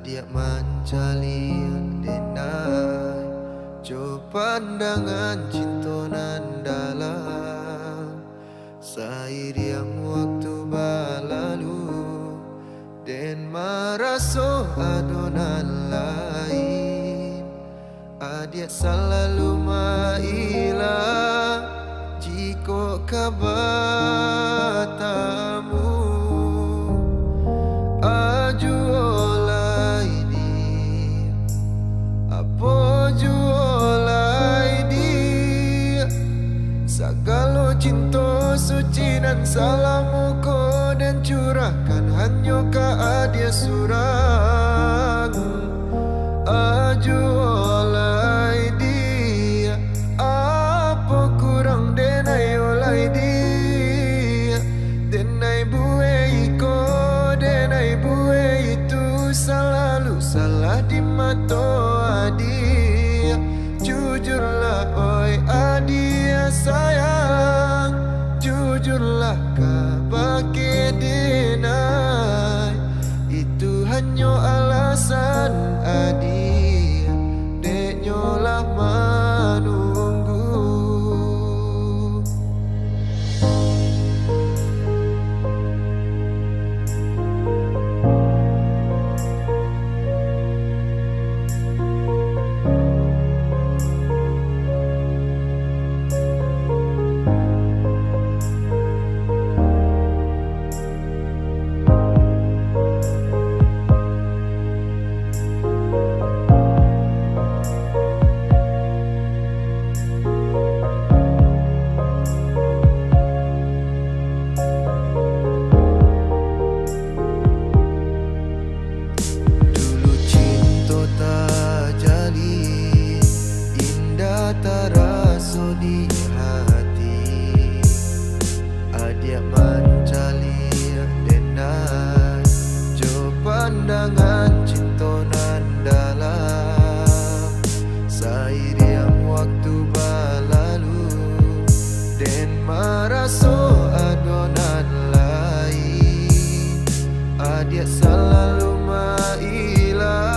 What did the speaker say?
Adia mancalian denai Jo pandangan cintonan dalam Sairing waktu balalu Den maraso adonan lain Adia selalu maila Jiko kabatamu Ajuolai dia Apo juolai dia Segala cinta suci dan salamu ko dan curahkan hanya ke Adia surang Ajuolai dia Apa kurang denai olai dia Denai buai ko denai buai itu selalu salah di mata Adia Jujurlah oi Adia sayang Jujurlah kau pakai denai Itu hanya alasan Adia Deknya lah menunggu Taraso di hati Adia mancali denai Jo pandangan cintonan dalam Sairing waktu balalu Den maraso adonan lain Adia selalu maila